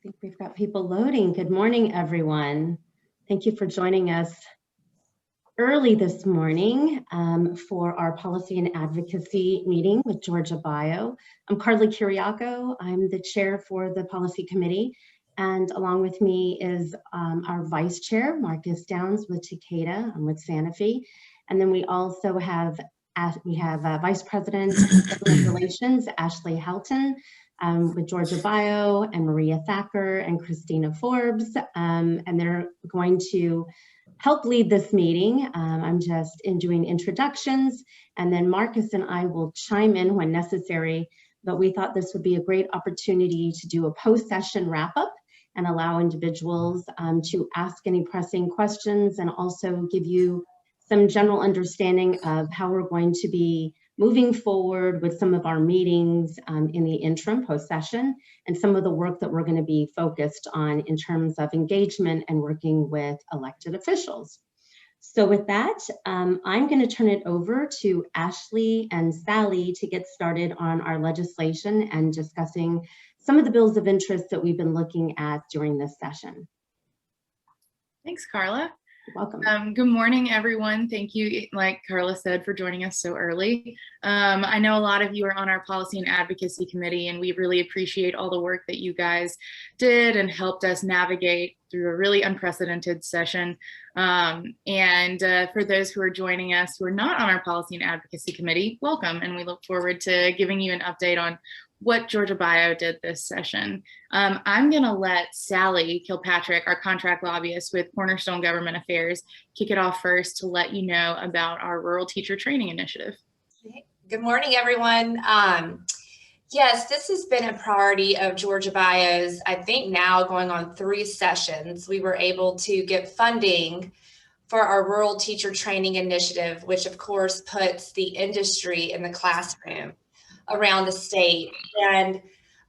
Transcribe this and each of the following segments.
think we've got people loading. Good morning, everyone. Thank you for joining us early this morning for our policy and advocacy meeting with Georgia Bio. I'm Carly Kiriakou. I'm the chair for the policy committee. And along with me is our vice chair, Marcus Downs with Takeda. I'm with Sanofi. And then we also have Vice President of Government Relations, Ashley Houghton, with Georgia Bio, and Maria Thacker and Christina Forbes. And they're going to help lead this meeting. I'm just doing introductions, and then Marcus and I will chime in when necessary. But we thought this would be a great opportunity to do a post-session wrap-up and allow individuals to ask any pressing questions and also give you some general understanding of how we're going to be moving forward with some of our meetings in the interim post-session and some of the work that we're going to be focused on in terms of engagement and working with elected officials. So with that, I'm going to turn it over to Ashley and Sally to get started on our legislation and discussing some of the bills of interest that we've been looking at during this session. Thanks, Carla. Welcome. Good morning, everyone. Thank you, like Carla said, for joining us so early. I know a lot of you are on our policy and advocacy committee, and we really appreciate all the work that you guys did and helped us navigate through a really unprecedented session. For those who are joining us who are not on our policy and advocacy committee, welcome, and we look forward to giving you an update on what Georgia Bio did this session. I'm gonna let Sally Kilpatrick, our contract lobbyist with Cornerstone Government Affairs, kick it off first to let you know about our Rural Teacher Training Initiative. Good morning, everyone. Yes, this has been a priority of Georgia Bio's, I think now going on 3 sessions. We were able to get funding for our Rural Teacher Training Initiative, which of course puts the industry in the classroom around the state. And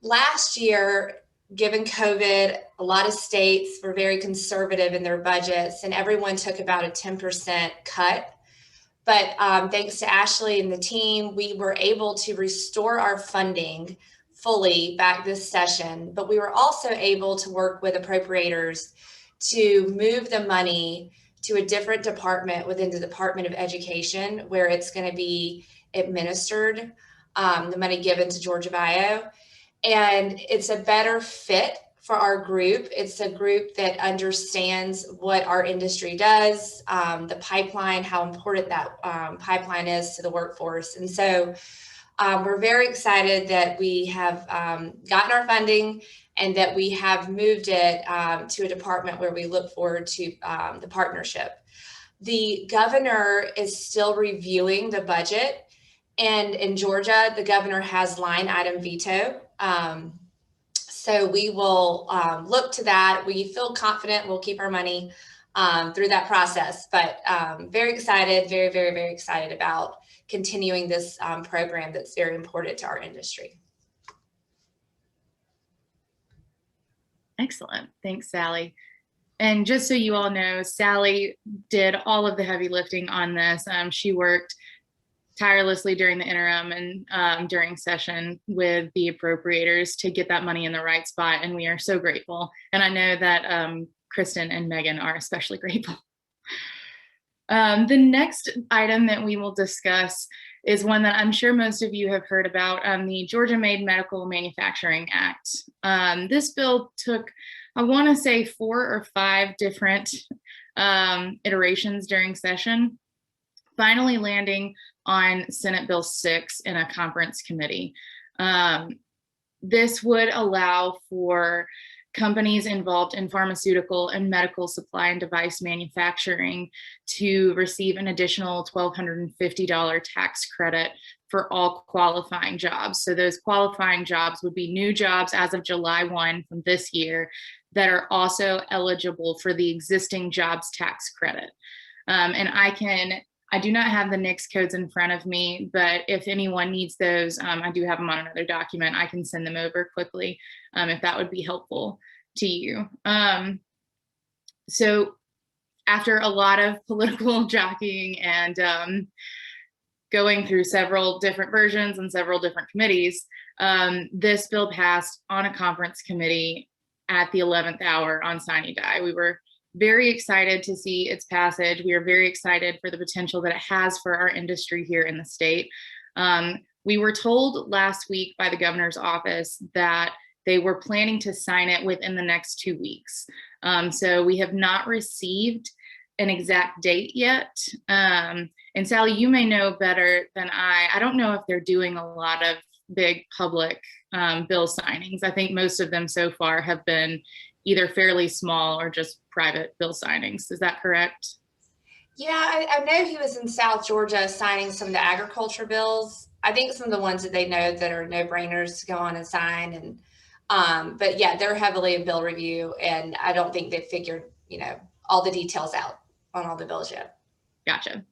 last year, given COVID, a lot of states were very conservative in their budgets and everyone took about a 10% cut. But thanks to Ashley and the team, we were able to restore our funding fully back this session. But we were also able to work with appropriators to move the money to a different department within the Department of Education where it's going to be administered. The money given to Georgia Bio, and it's a better fit for our group. It's a group that understands what our industry does, the pipeline, how important that pipeline is to the workforce. And so we're very excited that we have gotten our funding and that we have moved it to a department where we look forward to the partnership. The governor is still reviewing the budget. And in Georgia, the governor has line item veto. So we will look to that. We feel confident we'll keep our money through that process, but very excited, very, very, very excited about continuing this program that's very important to our industry. Excellent. Thanks, Sally. And just so you all know, Sally did all of the heavy lifting on this. She worked tirelessly during the interim and during session with the appropriators to get that money in the right spot, and we are so grateful. And I know that Kristen and Megan are especially grateful. The next item that we will discuss is one that I'm sure most of you have heard about, the Georgia Made Medical Manufacturing Act. This bill took, I want to say, 4 or 5 different iterations during session, finally landing on Senate Bill 6 in a conference committee. This would allow for companies involved in pharmaceutical and medical supply and device manufacturing to receive an additional $1,250 tax credit for all qualifying jobs. So those qualifying jobs would be new jobs as of July 1 from this year that are also eligible for the existing jobs tax credit. And I do not have the NICS codes in front of me, but if anyone needs those, I do have them on another document. I can send them over quickly if that would be helpful to you. So after a lot of political jockeying and going through several different versions and several different committees, this bill passed on a conference committee at the 11th hour on sine die. We were very excited to see its passage. We are very excited for the potential that it has for our industry here in the state. We were told last week by the governor's office that they were planning to sign it within the next 2 weeks. So we have not received an exact date yet. And Sally, you may know better than I don't know if they're doing a lot of big public bill signings. I think most of them so far have been either fairly small or just private bill signings. Is that correct? Yeah, I know he was in South Georgia signing some of the agriculture bills. I think some of the ones that they know that are no-brainers to go on and sign. And but yeah, they're heavily in bill review, and I don't think they've figured, all the details out on all the bills yet. Gotcha.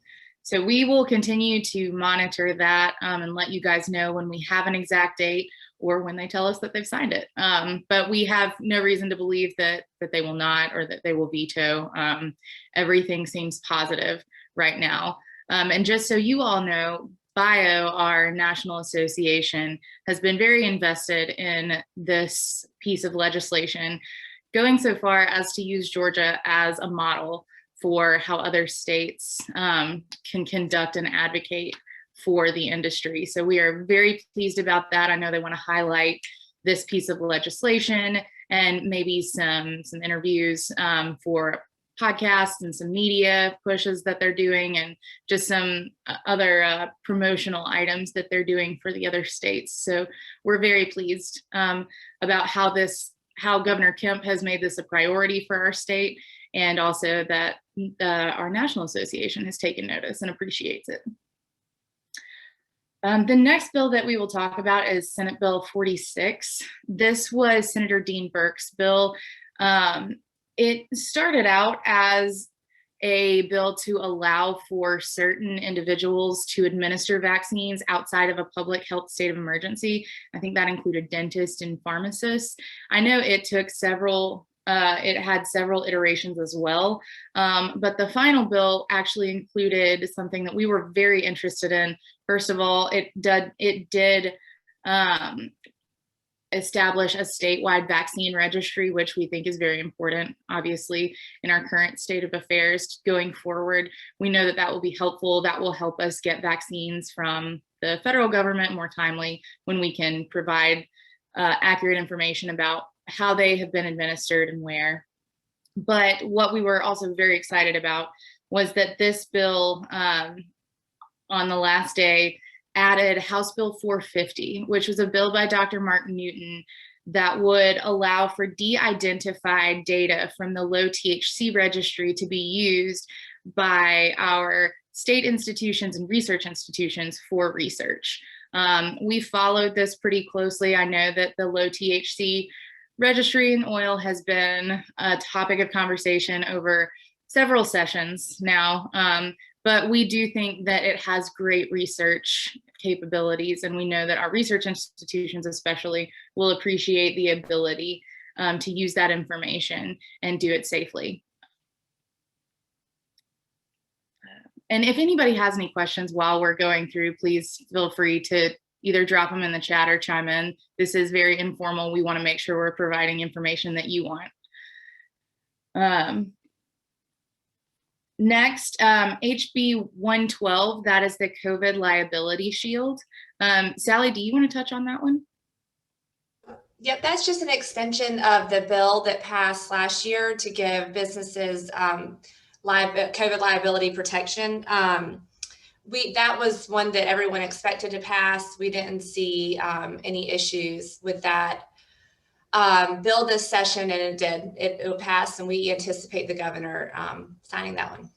So we will continue to monitor that and let you guys know when we have an exact date or when they tell us that they've signed it. But we have no reason to believe that they will not, or that they will veto. Everything seems positive right now. And just so you all know, BIO, our national association, has been very invested in this piece of legislation, going so far as to use Georgia as a model for how other states can conduct and advocate for the industry. So we are very pleased about that. I know they want to highlight this piece of legislation and maybe some interviews for podcasts and some media pushes that they're doing, and just some other promotional items that they're doing for the other states. So we're very pleased about how Governor Kemp has made this a priority for our state, and also that our National Association has taken notice and appreciates it. The next bill that we will talk about is Senate Bill 46. This was Senator Dean Burke's bill. It started out as a bill to allow for certain individuals to administer vaccines outside of a public health state of emergency. I think that included dentists and pharmacists. I know it took it had several iterations as well, but the final bill actually included something that we were very interested in. First of all, it did establish a statewide vaccine registry, which we think is very important, obviously, in our current state of affairs going forward. We know that will be helpful. That will help us get vaccines from the federal government more timely when we can provide accurate information about how they have been administered and where. But what we were also very excited about was that this bill on the last day added House Bill 450, which was a bill by Dr. Martin Newton that would allow for de-identified data from the low THC registry to be used by our state institutions and research institutions for research. We followed this pretty closely. I know that the low THC registry in oil has been a topic of conversation over several sessions now, but we do think that it has great research capabilities, and we know that our research institutions especially will appreciate the ability to use that information and do it safely. And if anybody has any questions while we're going through, please feel free to either drop them in the chat or chime in. This is very informal. We want to make sure we're providing information that you want. Next, HB 112, that is the COVID liability shield. Sally, do you want to touch on that one? Yep, that's just an extension of the bill that passed last year to give businesses COVID liability protection. That was one that everyone expected to pass. We didn't see any issues with that bill this session, and it did. It passed, and we anticipate the governor signing that one.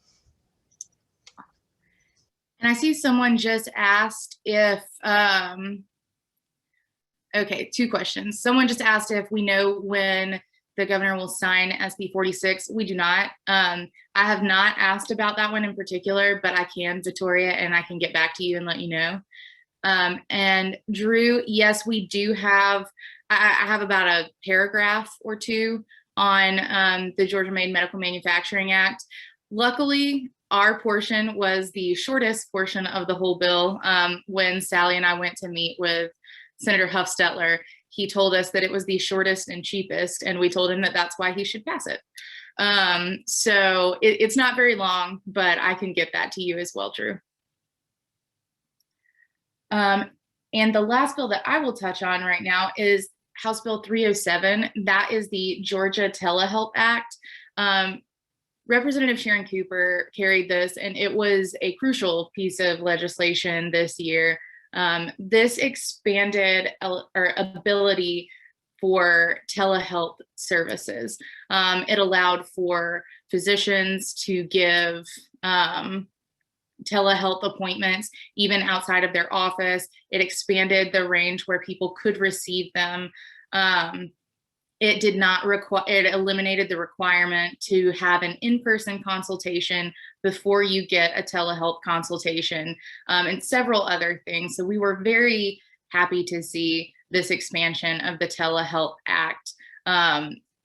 And I see someone just asked if, okay, two questions. Someone just asked if we know when the governor will sign SB 46. We do not. I have not asked about that one in particular, but I can, Victoria, and I can get back to you and let you know. And Drew, yes, we do have, I have about a paragraph or two on the Georgia Made Medical Manufacturing Act. Luckily, our portion was the shortest portion of the whole bill. When Sally and I went to meet with Senator Huffstetler, he told us that it was the shortest and cheapest, and we told him that that's why he should pass it. So it's not very long, but I can get that to you as well, Drew. And the last bill that I will touch on right now is House Bill 307. That is the Georgia Telehealth Act. Representative Sharon Cooper carried this, and it was a crucial piece of legislation this year. This expanded our ability for telehealth services. It allowed for physicians to give telehealth appointments even outside of their office. It expanded the range where people could receive them. It did not require, it eliminated the requirement to have an in-person consultation before you get a telehealth consultation, and several other things. So we were very happy to see this expansion of the Telehealth Act,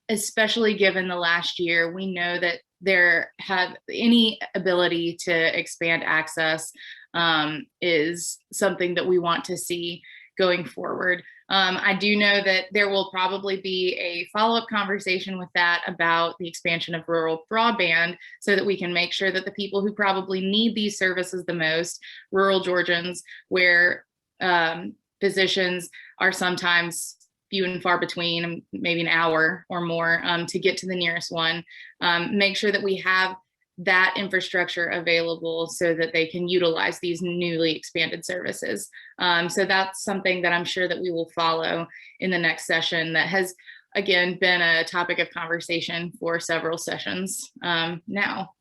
especially given the last year. We know that there have any ability to expand access is something that we want to see going forward. I do know that there will probably be a follow-up conversation with that about the expansion of rural broadband, so that we can make sure that the people who probably need these services the most, rural Georgians, where physicians are sometimes few and far between, maybe an hour or more to get to the nearest one, make sure that we have that infrastructure available so that they can utilize these newly expanded services. So that's something that I'm sure that we will follow in the next session, that has, again, been a topic of conversation for several sessions now.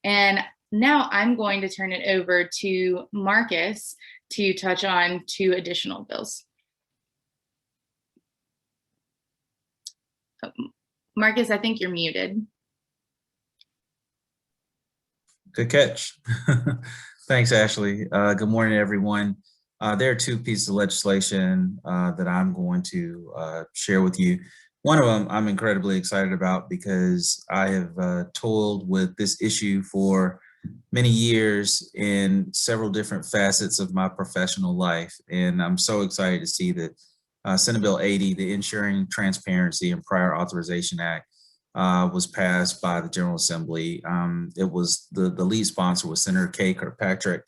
And now I'm going to turn it over to Marcus to touch on 2 additional bills. Marcus, I think you're muted. Good catch. Thanks, Ashley. Good morning, everyone. There are 2 pieces of legislation that I'm going to share with you. One of them I'm incredibly excited about because I have toiled with this issue for many years in several different facets of my professional life. And I'm so excited to see that Senate Bill 80, the Ensuring Transparency and Prior Authorization Act, was passed by the General Assembly. It was the lead sponsor was Senator Kay Kirkpatrick.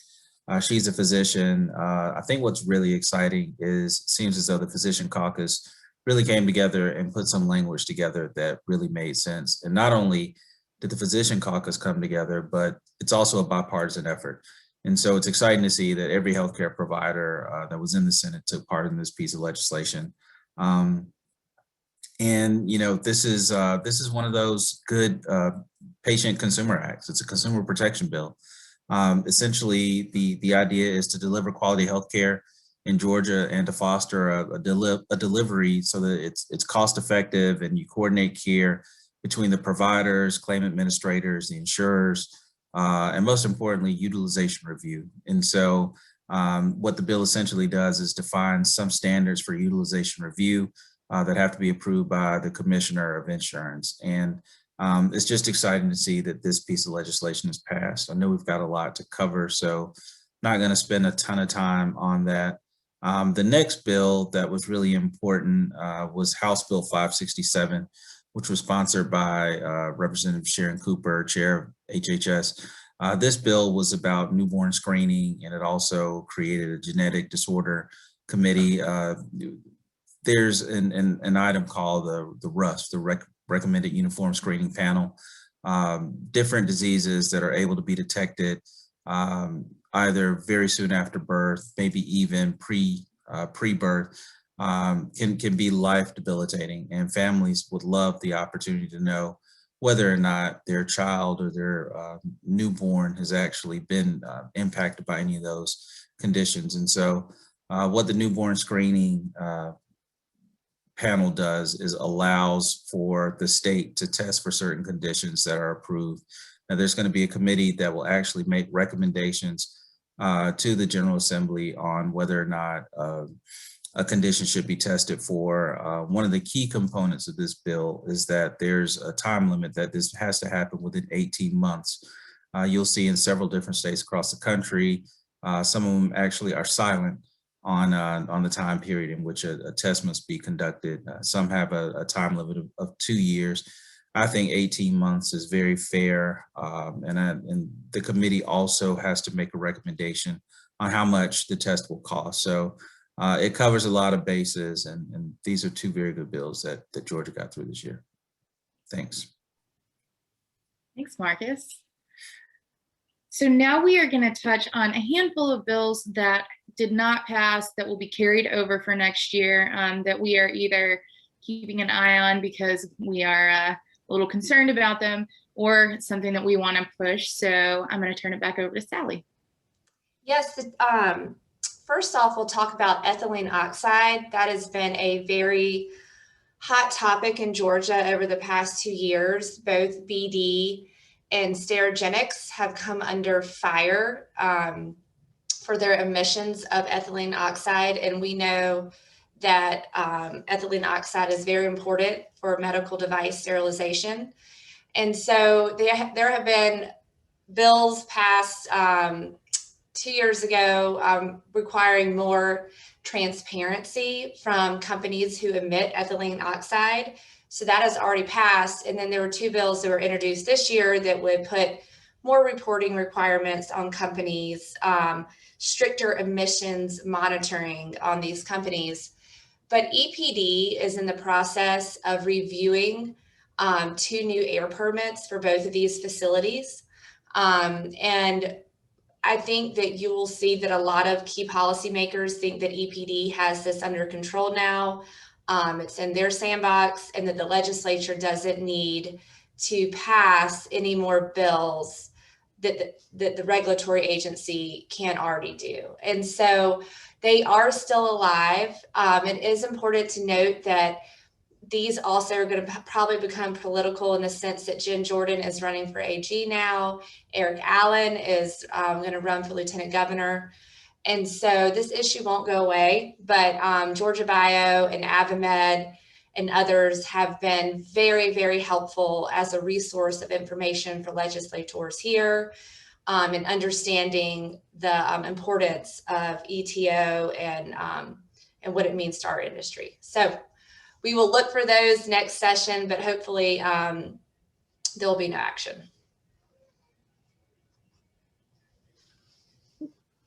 She's a physician. I think what's really exciting is it seems as though the Physician Caucus really came together and put some language together that really made sense. And not only did the Physician Caucus come together, but it's also a bipartisan effort. And so it's exciting to see that every healthcare provider that was in the Senate took part in this piece of legislation. And you know, this is one of those good patient consumer acts. It's a consumer protection bill. Essentially, the idea is to deliver quality healthcare in Georgia and to foster a delivery so that it's cost effective, and you coordinate care between the providers, claim administrators, the insurers, and most importantly, utilization review. And so what the bill essentially does is define some standards for utilization review that have to be approved by the Commissioner of Insurance. And it's just exciting to see that this piece of legislation is passed. I know we've got a lot to cover, so I'm not going to spend a ton of time on that. The next bill that was really important was House Bill 567, which was sponsored by Representative Sharon Cooper, chair of HHS. This bill was about newborn screening, and it also created a genetic disorder committee. There's an item called the RUSP, the Recommended Uniform Screening Panel. Different diseases that are able to be detected either very soon after birth, maybe even pre-birth, can be life debilitating, and families would love the opportunity to know whether or not their child or their newborn has actually been impacted by any of those conditions. And so what the newborn screening panel does is allows for the state to test for certain conditions that are approved. Now there's going to be a committee that will actually make recommendations to the General Assembly on whether or not a condition should be tested for. One of the key components of this bill is that there's a time limit that this has to happen within 18 months. You'll see in several different states across the country, some of them actually are silent on the time period in which a test must be conducted. Some have a time limit of 2 years. I think 18 months is very fair, and the committee also has to make a recommendation on how much the test will cost. So it covers a lot of bases, and these are two very good bills that Georgia got through this year. Thanks. Thanks, Marcus. So now we are going to touch on a handful of bills that did not pass that will be carried over for next year, that we are either keeping an eye on because we are a little concerned about them, or something that we want to push. So I'm going to turn it back over to Sally. Yes, first off, we'll talk about ethylene oxide. That has been a very hot topic in Georgia over the past 2 years. Both BD and Sterigenics have come under fire for their emissions of ethylene oxide. And we know that ethylene oxide is very important for medical device sterilization. And so there have been bills passed 2 years ago requiring more transparency from companies who emit ethylene oxide. So that has already passed. And then there were 2 bills that were introduced this year that would put more reporting requirements on companies, stricter emissions monitoring on these companies. But EPD is in the process of reviewing 2 new air permits for both of these facilities. And I think that you will see that a lot of key policymakers think that EPD has this under control now. It's in their sandbox, and that the legislature doesn't need to pass any more bills that the regulatory agency can't already do. And so they are still alive. It is important to note that these also are going to probably become political in the sense that Jen Jordan is running for AG now. Eric Allen is going to run for lieutenant governor. And so this issue won't go away, but Georgia Bio and Avamed and others have been very, very helpful as a resource of information for legislators here in understanding the importance of ETO and what it means to our industry. So we will look for those next session, but hopefully there'll be no action.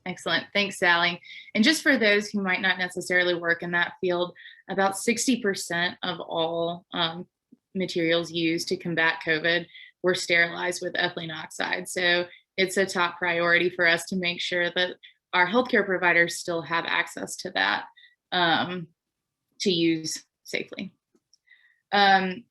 Excellent. Thanks, Sally. And just for those who might not necessarily work in that field, about 60% of all materials used to combat COVID were sterilized with ethylene oxide. So it's a top priority for us to make sure that our healthcare providers still have access to that to use safely. Carla,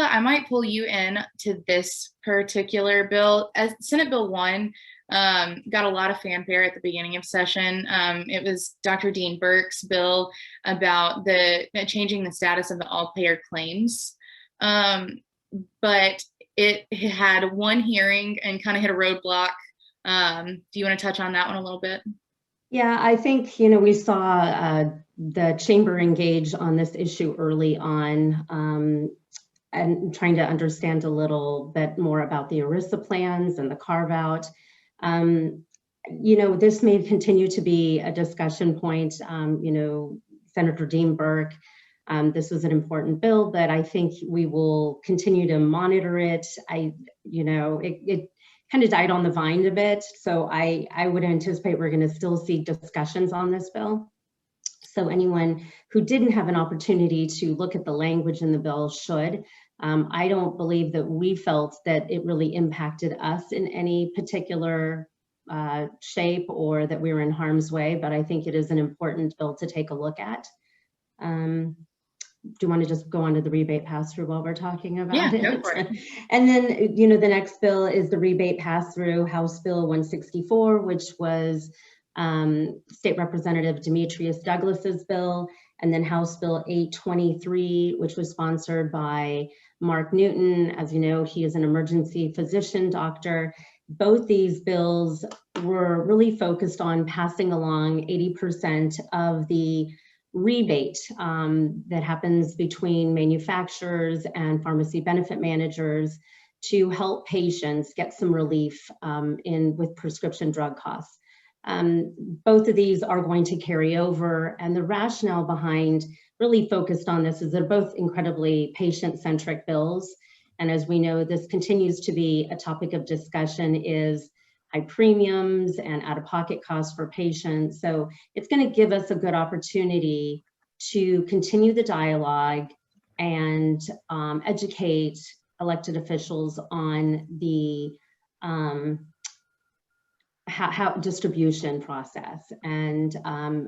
I might pull you in to this particular bill. As Senate Bill 1 got a lot of fanfare at the beginning of session. It was Dr. Dean Burke's bill about the changing the status of the all-payer claims. But it had one hearing and kind of hit a roadblock. Do you want to touch on that one a little bit? Yeah, I think, we saw the chamber engage on this issue early on, and trying to understand a little bit more about the ERISA plans and the carve out. This may continue to be a discussion point. Senator Dean Burke, this was an important bill, but I think we will continue to monitor it. It kind of died on the vine a bit. So I would anticipate we're going to still see discussions on this bill. So anyone who didn't have an opportunity to look at the language in the bill should. I don't believe that we felt that it really impacted us in any particular shape or that we were in harm's way, but I think it is an important bill to take a look at. Do you want to just go on to the rebate pass-through while we're talking about it? Go for it. And then, the next bill is the rebate pass-through, House Bill 164, which was State Representative Demetrius Douglas's bill, and then House Bill 823, which was sponsored by Mark Newton. As you know, he is an emergency physician doctor. Both these bills were really focused on passing along 80% of the rebate that happens between manufacturers and pharmacy benefit managers to help patients get some relief with prescription drug costs. Both of these are going to carry over, and the rationale behind really focused on this is they're both incredibly patient-centric bills. And as we know, this continues to be a topic of discussion, is high premiums and out-of-pocket costs for patients. So it's going to give us a good opportunity to continue the dialogue and educate elected officials on the how distribution process and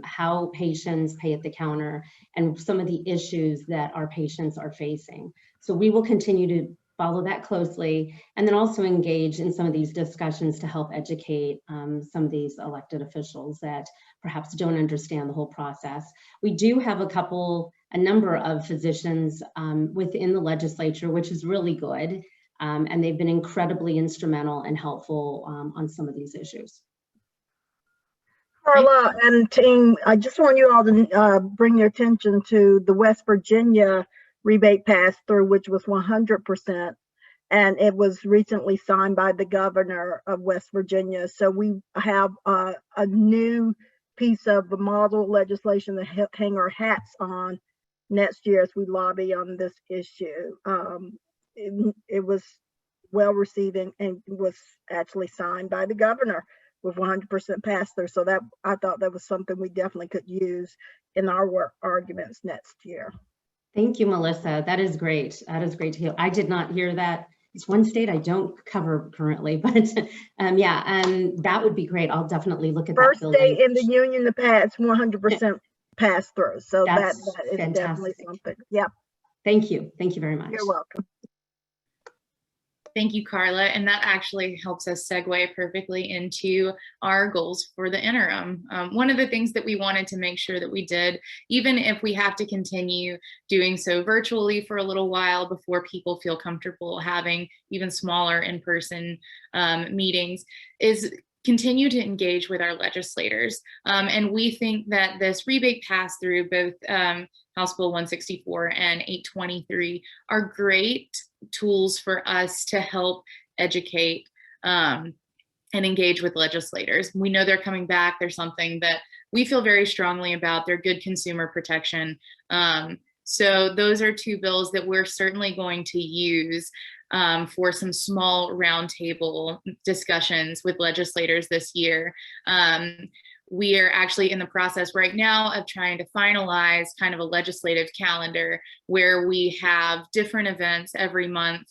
how patients pay at the counter and some of the issues that our patients are facing. So we will continue to follow that closely, and then also engage in some of these discussions to help educate some of these elected officials that perhaps don't understand the whole process. We do have a number of physicians within the legislature, which is really good. And they've been incredibly instrumental and helpful on some of these issues. Carla and team, I just want you all to bring your attention to the West Virginia rebate pass-through, which was 100%, and it was recently signed by the governor of West Virginia. So we have a new piece of the model legislation to hang our hats on next year as we lobby on this issue. It was well received and was actually signed by the governor with 100% pass through. So that I thought that was something we definitely could use in our work arguments next year. Thank you, Melissa. That is great. That is great to hear. I did not hear that. It's one state I don't cover currently, but that would be great. I'll definitely look at First that. First state in the union to pass 100% pass through. So that is fantastic. Definitely something. Yeah. Thank you. Thank you very much. You're welcome. Thank you, Carla. And that actually helps us segue perfectly into our goals for the interim. One of the things that we wanted to make sure that we did, even if we have to continue doing so virtually for a little while before people feel comfortable having even smaller in-person meetings, is continue to engage with our legislators. And we think that this rebate pass-through, both House Bill 164 and 823, are great tools for us to help educate and engage with legislators. We know they're coming back. They're something that we feel very strongly about. They're good consumer protection. So those are two bills that we're certainly going to use for some small roundtable discussions with legislators this year. We are actually in the process right now of trying to finalize kind of a legislative calendar where we have different events every month.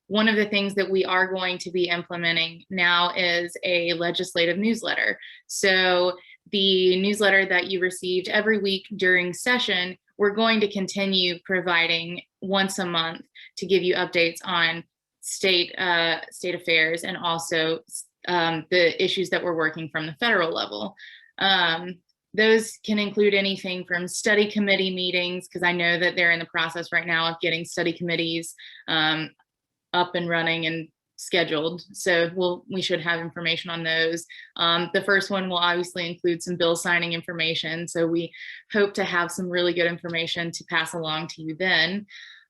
One of the things that we are going to be implementing now is a legislative newsletter. So the newsletter that you received every week during session, we're going to continue providing once a month to give you updates on state affairs and also the issues that we're working from the federal level. Those can include anything from study committee meetings, because I know that they're in the process right now of getting study committees up and running and scheduled. So we should have information on those. The first one will obviously include some bill signing information. So we hope to have some really good information to pass along to you then.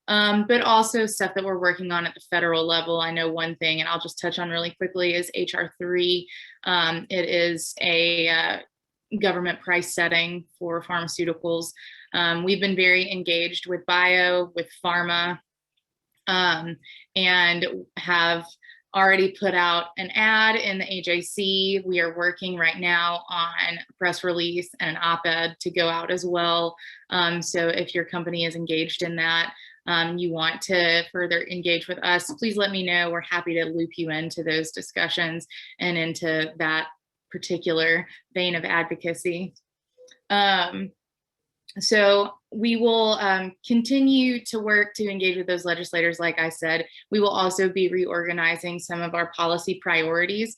But also stuff that we're working on at the federal level. I know one thing, and I'll just touch on really quickly, is HR 3. It is a government price setting for pharmaceuticals. We've been very engaged with bio, with pharma, and have already put out an ad in the AJC. We are working right now on a press release and an op-ed to go out as well. So if your company is engaged in that, you want to further engage with us, please let me know. We're happy to loop you into those discussions and into that particular vein of advocacy. So we will continue to work to engage with those legislators. Like I said, we will also be reorganizing some of our policy priorities.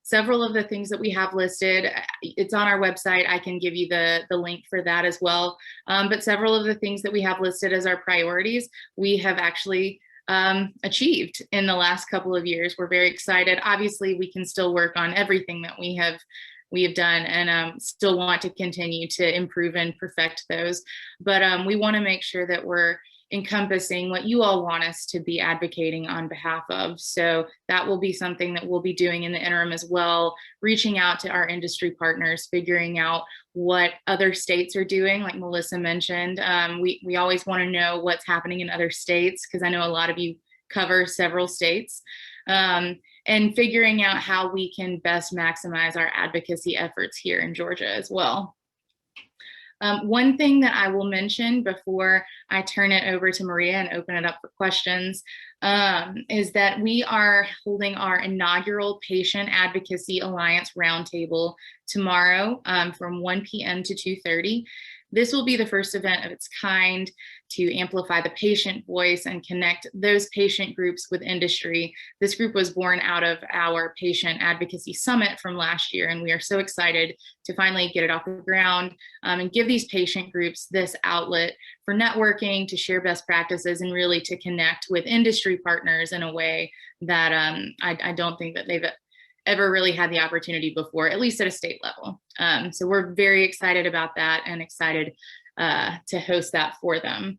Several of the things that we have listed, it's on our website. I can give you the link for that as well. But several of the things that we have listed as our priorities, we have actually achieved in the last couple of years. We're very excited. Obviously, we can still work on everything that we have done and still want to continue to improve and perfect those. But we want to make sure that we're encompassing what you all want us to be advocating on behalf of. So that will be something that we'll be doing in the interim as well, reaching out to our industry partners, figuring out what other states are doing. Like Melissa mentioned, we always want to know what's happening in other states, because I know a lot of you cover several states, and figuring out how we can best maximize our advocacy efforts here in Georgia as well. One thing that I will mention before I turn it over to Maria and open it up for questions is that we are holding our inaugural Patient Advocacy Alliance Roundtable tomorrow from 1 p.m. to 2:30. This will be the first event of its kind to amplify the patient voice and connect those patient groups with industry. This group was born out of our Patient Advocacy Summit from last year, and we are so excited to finally get it off the ground and give these patient groups this outlet for networking, to share best practices, and really to connect with industry partners in a way that I don't think that they've ever really had the opportunity before, at least at a state level. So we're very excited about that and excited to host that for them.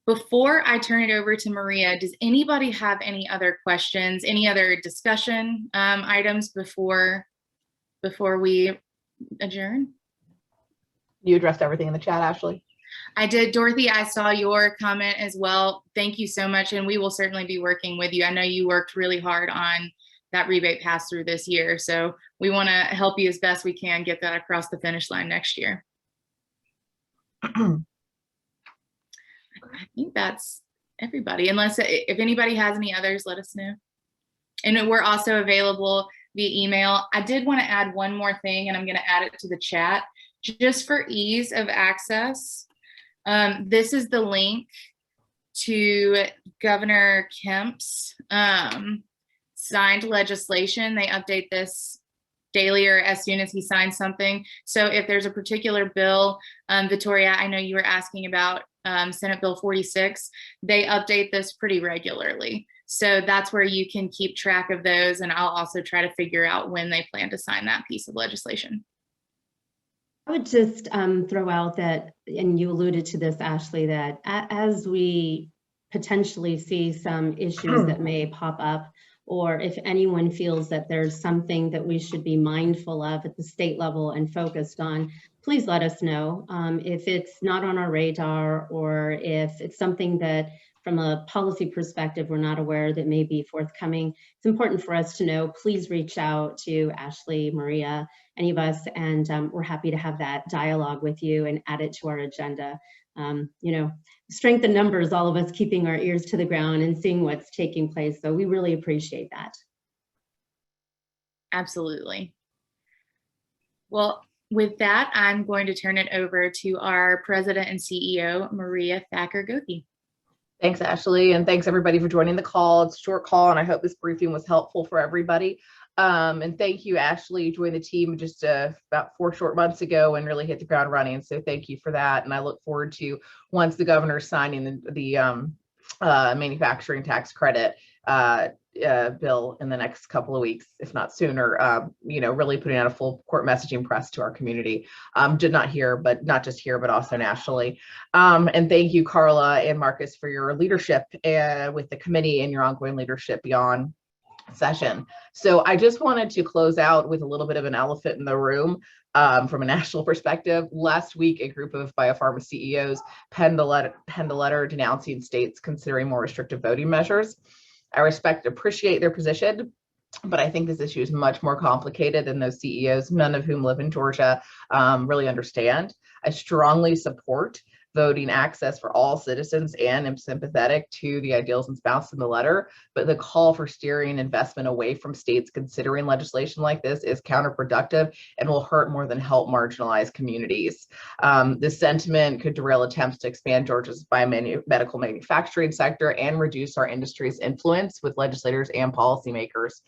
Before I turn it over to Maria, does anybody have any other questions, any other discussion items before we adjourn? You addressed everything in the chat, Ashley. I did. Dorothy, I saw your comment as well. Thank you so much. And we will certainly be working with you. I know you worked really hard on that rebate pass through this year. So we want to help you as best we can get that across the finish line next year. I think that's everybody, unless if anybody has any others, let us know. And we're also available via email. I did want to add one more thing, and I'm going to add it to the chat just for ease of access. This is the link to Governor Kemp's signed legislation. They update this daily or as soon as he signs something. So if there's a particular bill, Victoria, I know you were asking about Senate Bill 46, they update this pretty regularly. So that's where you can keep track of those. And I'll also try to figure out when they plan to sign that piece of legislation. I would just throw out that, and you alluded to this, Ashley, that as we potentially see some issues that may pop up, or if anyone feels that there's something that we should be mindful of at the state level and focused on, please let us know. If it's not on our radar, or if it's something that from a policy perspective we're not aware that may be forthcoming, it's important for us to know. Please reach out to Ashley, Maria, any of us, and we're happy to have that dialogue with you and add it to our agenda. You know, strength in numbers, all of us keeping our ears to the ground and seeing what's taking place. So we really appreciate that. Absolutely. Well, with that, I'm going to turn it over to our President and CEO, Maria Thacker-Gothe. Thanks, Ashley, and thanks everybody for joining the call. It's a short call, and I hope this briefing was helpful for everybody. And thank you, Ashley. You joined the team just about 4 short months ago and really hit the ground running. So thank you for that. And I look forward to, once the governor's signing the manufacturing tax credit bill in the next couple of weeks, if not sooner, you know, really putting out a full court messaging press to our community. Did not hear, but not just here, but also nationally. And thank you, Carla and Marcus, for your leadership with the committee and your ongoing leadership beyond session. So I just wanted to close out with a little bit of an elephant in the room from a national perspective. Last week, a group of biopharma CEOs penned a letter denouncing states considering more restrictive voting measures. I appreciate their position, but I think this issue is much more complicated than those CEOs, none of whom live in Georgia, really understand. I strongly support voting access for all citizens and am sympathetic to the ideals espoused in the letter, but the call for steering investment away from states considering legislation like this is counterproductive and will hurt more than help marginalized communities. This sentiment could derail attempts to expand Georgia's biomedical manufacturing sector and reduce our industry's influence with legislators and policymakers.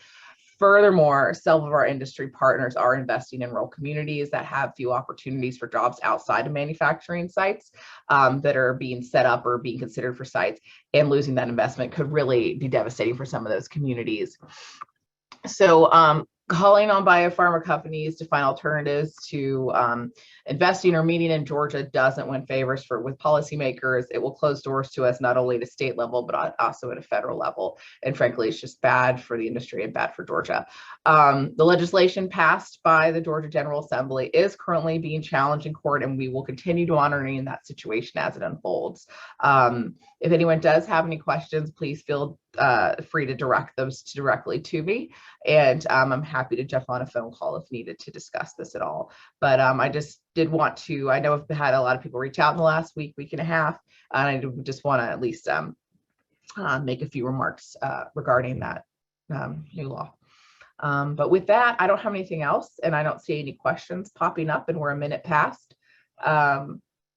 Furthermore, several of our industry partners are investing in rural communities that have few opportunities for jobs outside of manufacturing sites that are being set up or being considered for sites, and losing that investment could really be devastating for some of those communities. So calling on biopharma companies to find alternatives to investing or meeting in Georgia doesn't win favors with policymakers. It will close doors to us, not only at a state level, but also at a federal level. And frankly, it's just bad for the industry and bad for Georgia. The legislation passed by the Georgia General Assembly is currently being challenged in court, and we will continue to monitor that situation as it unfolds. If anyone does have any questions, please feel free to direct those directly to me. And I'm happy to jump on a phone call if needed to discuss this at all. But I just did want to, I know I've had a lot of people reach out in the last week and a half, and I just want to at least make a few remarks regarding that new law. But with that, I don't have anything else, and I don't see any questions popping up, and we're a minute past.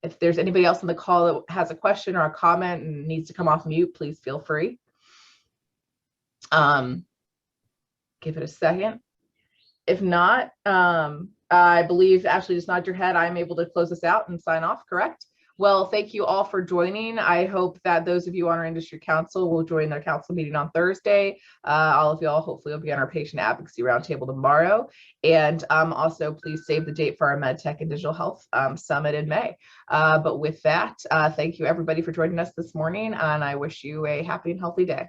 If there's anybody else on the call that has a question or a comment and needs to come off mute, please feel free. Give it a second. If not, I believe, Ashley, just nod your head. I'm able to close this out and sign off, correct? Well, thank you all for joining. I hope that those of you on our industry council will join their council meeting on Thursday. All of y'all hopefully will be on our patient advocacy roundtable tomorrow. And also please save the date for our MedTech and Digital Health Summit in May. But with that, thank you everybody for joining us this morning, and I wish you a happy and healthy day.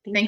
Thanks.